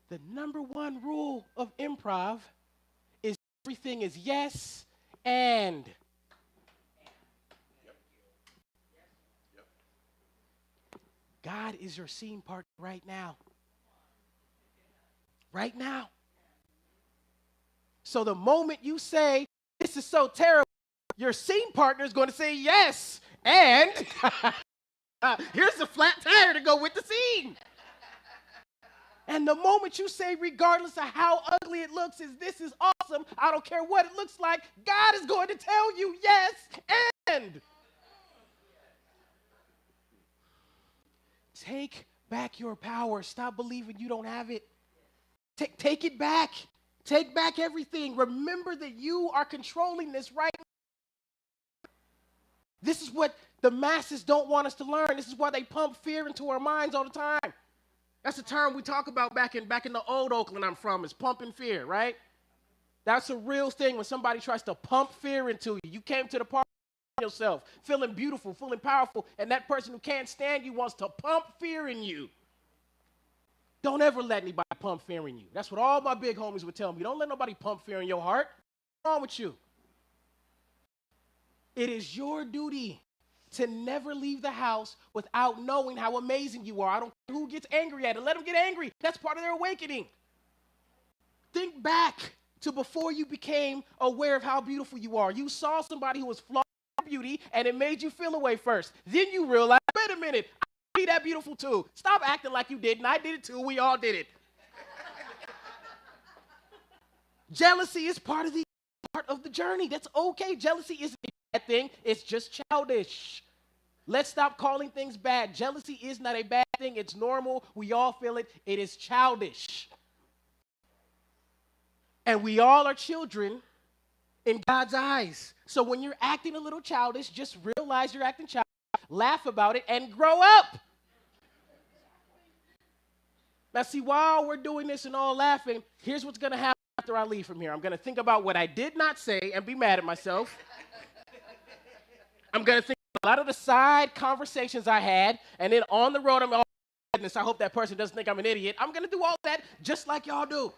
The number one rule of improv is everything is yes and. God is your scene partner right now. Right now. So the moment you say, this is so terrible, your scene partner is going to say yes. And here's a flat tire to go with the scene. And the moment you say, regardless of how ugly it looks, this is awesome, I don't care what it looks like, God is going to tell you yes and. Take back your power. Stop believing you don't have it. Take it back. Take back everything. Remember that you are controlling this right now. This is what the masses don't want us to learn. This is why they pump fear into our minds all the time. That's a term we talk about back in the old Oakland I'm from, is pumping fear, right? That's a real thing when somebody tries to pump fear into you. You came to the party yourself, feeling beautiful, feeling powerful, and that person who can't stand you wants to pump fear in you. Don't ever let anybody pump fear in you. That's what all my big homies would tell me. Don't let nobody pump fear in your heart. What's wrong with you? It is your duty to never leave the house without knowing how amazing you are. I don't care who gets angry at it. Let them get angry. That's part of their awakening. Think back to before you became aware of how beautiful you are. You saw somebody who was flawed in beauty, and it made you feel away first. Then you realized, wait a minute, I can be that beautiful too. Stop acting like you didn't. I did it too. We all did it. Jealousy is part of the journey. That's okay. Jealousy isn't a bad thing. It's just childish. Let's stop calling things bad. Jealousy is not a bad thing. It's normal. We all feel it. It is childish. And we all are children in God's eyes. So when you're acting a little childish, just realize you're acting childish, laugh about it, and grow up. Now, see, while we're doing this and all laughing, here's what's going to happen after I leave from here. I'm going to think about what I did not say and be mad at myself. I'm going to think about a lot of the side conversations I had, and then on the road, I'm all goodness, I hope that person doesn't think I'm an idiot. I'm going to do all that just like y'all do.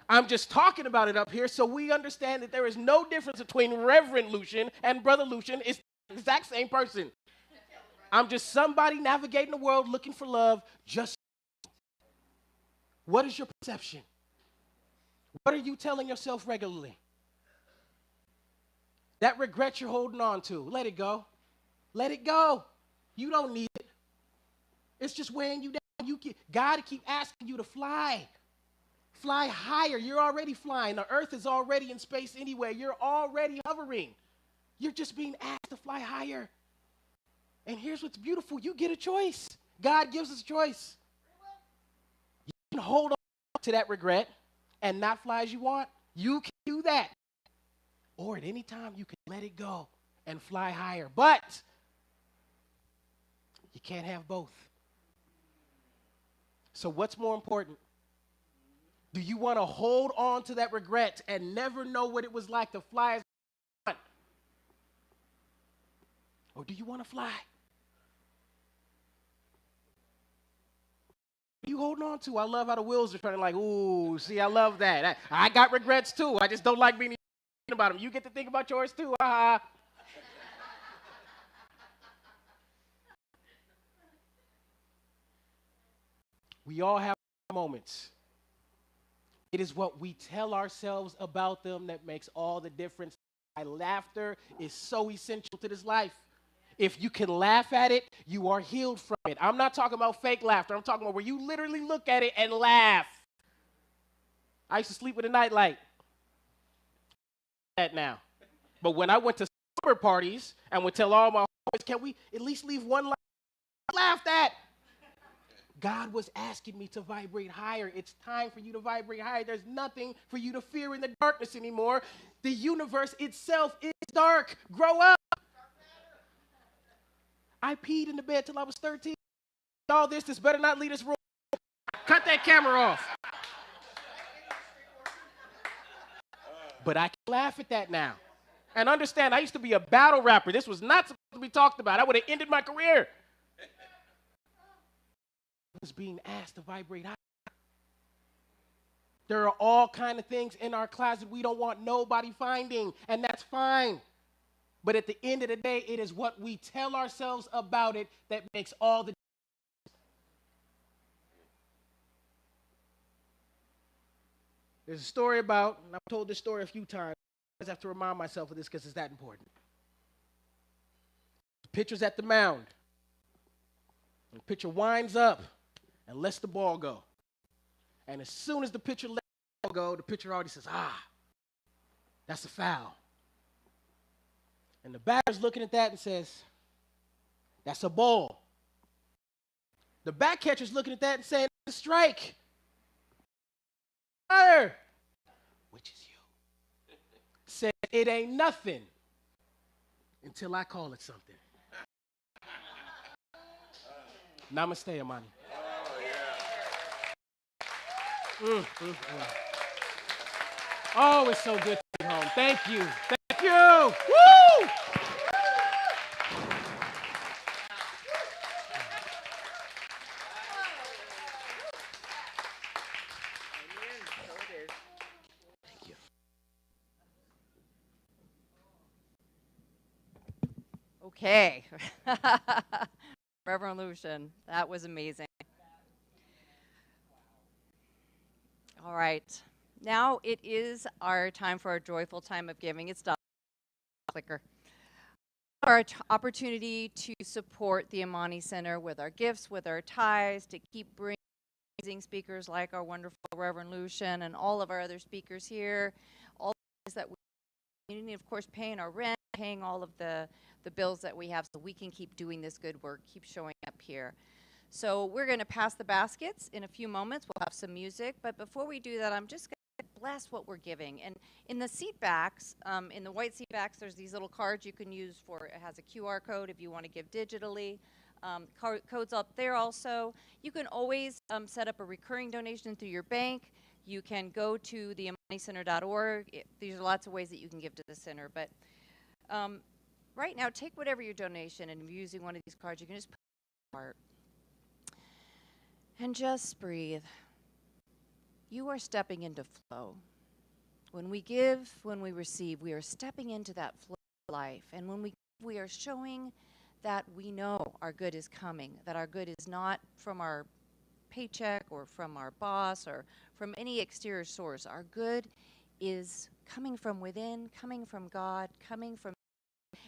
I'm just talking about it up here so we understand that there is no difference between Reverend Lucian and Brother Lucian. It's the exact same person. I'm just somebody navigating the world looking for love. Just what is your perception? What are you telling yourself regularly? That regret you're holding on to, let it go. Let it go. You don't need it. It's just weighing you down. God keep asking you to fly. Fly higher. You're already flying. The earth is already in space anyway. You're already hovering. You're just being asked to fly higher. And here's what's beautiful. You get a choice. God gives us a choice. You can hold on to that regret and not fly as you want. You can do that. Or at any time, you can let it go and fly higher. But you can't have both. So what's more important? Do you want to hold on to that regret and never know what it was like to fly as you want? Or do you want to fly? What are you holding on to? I love how the wheels are turning like, ooh, see, I love that. I got regrets too. I just don't like being about them. You get to think about yours too. We all have moments. It is what we tell ourselves about them that makes all the difference. Laughter is so essential to this life. If you can laugh at it, you are healed from it. I'm not talking about fake laughter. I'm talking about where you literally look at it and laugh. I used to sleep with a nightlight. That now. But when I went to summer parties and would tell all my boys, can we at least leave one laugh? Laughed at. God was asking me to vibrate higher. It's time for you to vibrate higher. There's nothing for you to fear in the darkness anymore. The universe itself is dark. Grow up. I peed in the bed till I was 13. All this better not leave this room. Cut that camera off. But I can laugh at that now. And understand, I used to be a battle rapper. This was not supposed to be talked about. I would have ended my career. I was being asked to vibrate high. There are all kinds of things in our closet we don't want nobody finding, and that's fine. But at the end of the day, it is what we tell ourselves about it that makes all the difference. There's a story about, and I've told this story a few times, I have to remind myself of this because it's that important. The pitcher's at the mound. And the pitcher winds up and lets the ball go. And as soon as the pitcher lets the ball go, the pitcher already says, that's a foul. And the batter's looking at that and says, that's a ball. The back catcher's looking at that and saying, it's a strike. Which is you. Said, it ain't nothing until I call it something. Namaste, Amani. Oh, it's so good to be home. Thank you. Thank you. Woo! Okay. Reverend Lucian, that was amazing. All right. Now it is our time for our joyful time of giving. It's done. Clicker. Our opportunity to support the Amani Center with our gifts, with our tithes, to keep bringing amazing speakers like our wonderful Reverend Lucian and all of our other speakers here, all the things that we need, of course, paying our rent, paying all of the bills that we have so we can keep doing this good work, keep showing up here. So we're going to pass the baskets in a few moments. We'll have some music, but before we do that, I'm just going to bless what we're giving. And in the seat backs, in the white seat backs, there's these little cards you can use for, it has a QR code if you want to give digitally. Codes up there also. You can always set up a recurring donation through your bank. You can go to the AmaniCenter.org. These are lots of ways that you can give to the center. But right now, take whatever your donation, and if you're using one of these cards, you can just put it in your heart. And just breathe. You are stepping into flow. When we give, when we receive, we are stepping into that flow of life. And when we are showing that we know our good is coming, that our good is not from our paycheck or from our boss or from any exterior source. Our good is coming from within, coming from God,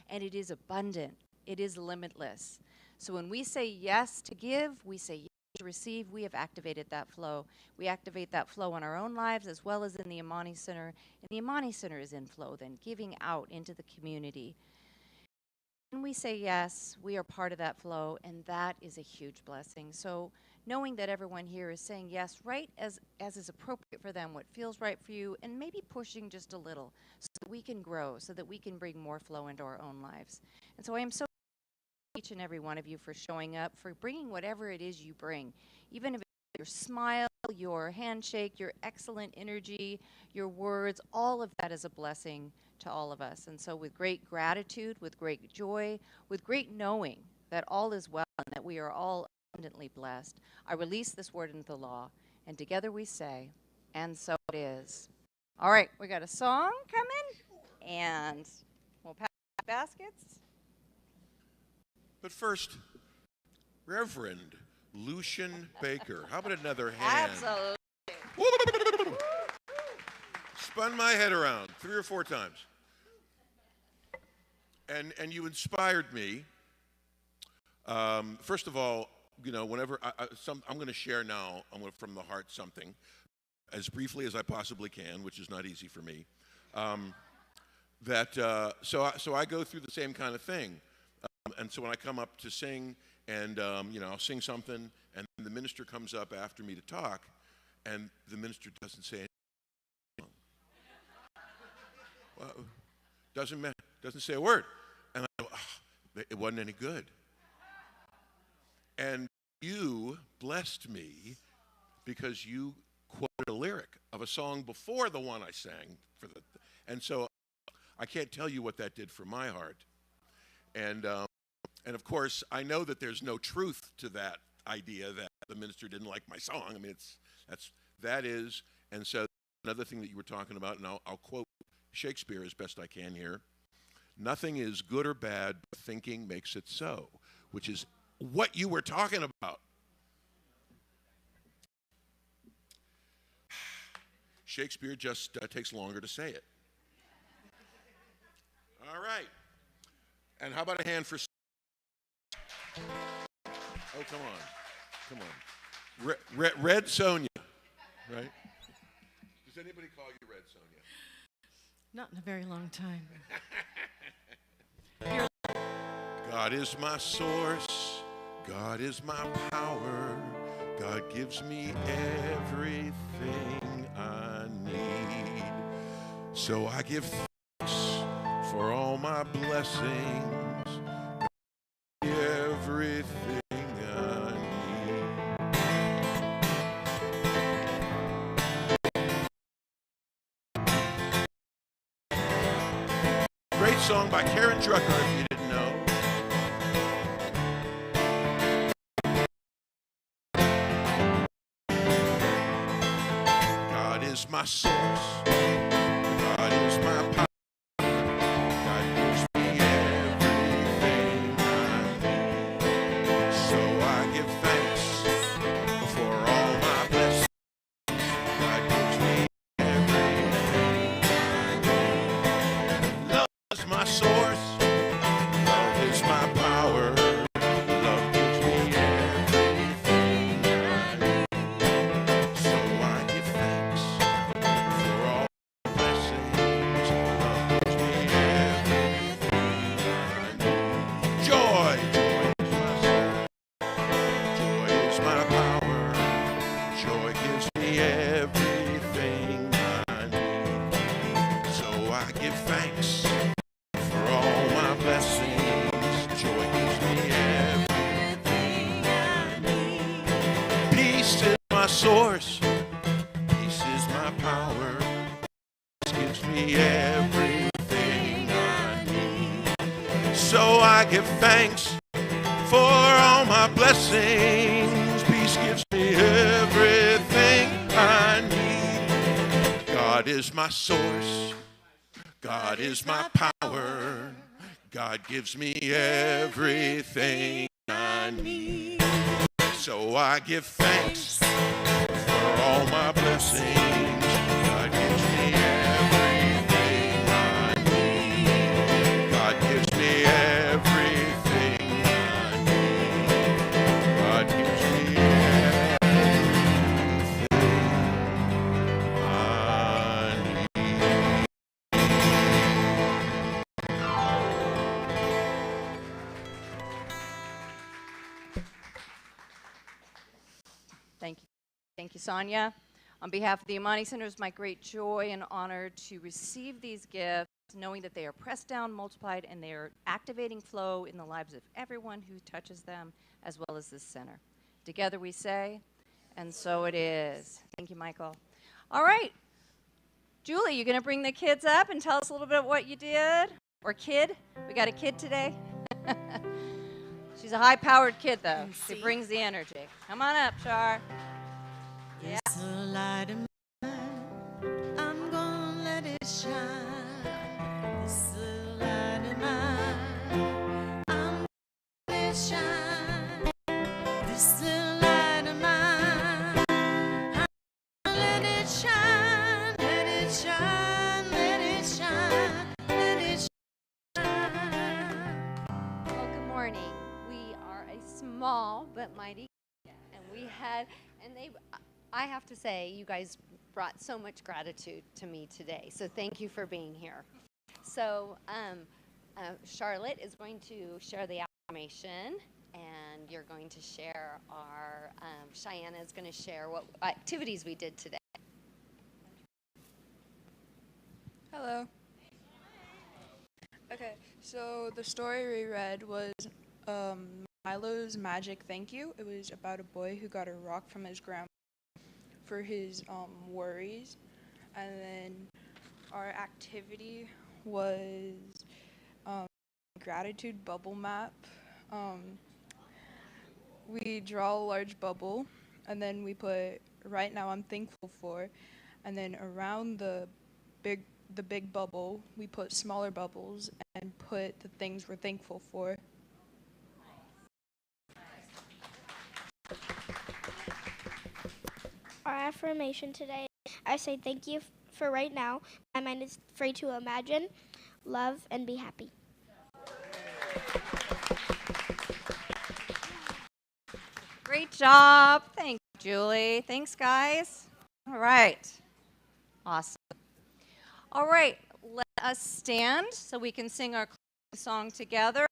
and it is abundant. It is limitless. So when we say yes to give, we say yes to receive, we have activated that flow. We activate that flow in our own lives as well as in the Amani Center. And the Amani Center is in flow, then giving out into the community. When we say yes, we are part of that flow, and that is a huge blessing. So knowing that everyone here is saying yes, right as is appropriate for them, what feels right for you, and maybe pushing just a little so that we can grow, so that we can bring more flow into our own lives. And so I am so each and every one of you for showing up, for bringing whatever it is you bring, even if it's your smile, your handshake, your excellent energy, your words, all of that is a blessing to all of us. And so with great gratitude, with great joy, with great knowing that all is well and that we are all abundantly blessed, I release this word into the law, and together we say, and so it is. All right, we got a song coming, and we'll pass the baskets. But first, Reverend Lucian Baker. How about another hand? Absolutely. Spun my head around 3 or 4 times. And you inspired me. First of all, you know, whenever I'm going to share now, from the heart something, as briefly as I possibly can, which is not easy for me. So I go through the same kind of thing. And so when I come up to sing, and you know, I'll sing something, and the minister comes up after me to talk, and the minister doesn't say anything. Well, doesn't say a word. And I go, oh, it wasn't any good. And you blessed me because you quoted a lyric of a song before the one I sang and so I can't tell you what that did for my heart. And of course, I know that there's no truth to that idea that the minister didn't like my song. I mean, and so another thing that you were talking about, and I'll quote Shakespeare as best I can here. Nothing is good or bad, but thinking makes it so, which is what you were talking about. Shakespeare just takes longer to say it. All right. And how about a hand for... Oh, come on. Red Sonja, right? Does anybody call you Red Sonja? Not in a very long time. God is my source. God is my power. God gives me everything I need. So I give thanks for all my blessings. Everything I need. Great song by Karen Drucker, if you didn't know. God is my source. God is my power. God gives me everything Peace is my source. Peace is my power. Peace gives me everything I need. So I give thanks for all my blessings. Peace gives me everything I need. God is my source. God is my power. God gives me everything I need. So I give thanks for all my blessings. God gives me everything I need. God gives me everything I need. God gives me everything I need. Thank you. Thank you, Sonia. On behalf of the Amani Center, it's my great joy and honor to receive these gifts, knowing that they are pressed down, multiplied, and they are activating flow in the lives of everyone who touches them, as well as this center. Together we say, and so it is. Thank you, Michael. All right. Julie, you going to bring the kids up and tell us a little bit what you did? Or kid? We got a kid today? She's a high-powered kid, though. She brings the energy. Come on up, Char. Yeah. There's a light in mine. I'm gonna let it shine. This little light in mine. I'm gonna let it shine. This little light in mine. I'm gonna let it shine. Let it shine. Let it shine. Let it shine. Well, good morning. We are a small but mighty, and we had, and I have to say, you guys brought so much gratitude to me today. So thank you for being here. So Charlotte is going to share the affirmation, and you're going to share our, Cheyenne is going to share what activities we did today. Hello. Okay, so the story we read was Milo's Magic Thank You. It was about a boy who got a rock from his grandma for his worries. And then our activity was gratitude bubble map. We draw a large bubble, and then we put right now I'm thankful for, and then around the big bubble we put smaller bubbles and put the things we're thankful for. Our affirmation today, I say thank you for right now. My mind is free to imagine, love, and be happy. Great job. Thanks, Julie. Thanks, guys. All right. Awesome. All right. Let us stand so we can sing our closing song together.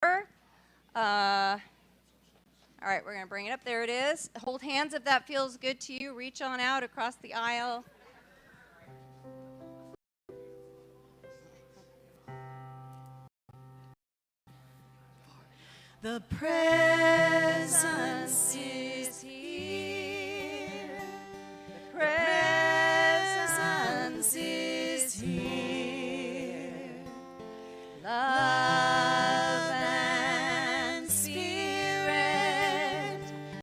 All right, we're going to bring it up. There it is. Hold hands if that feels good to you. Reach on out across the aisle. The presence is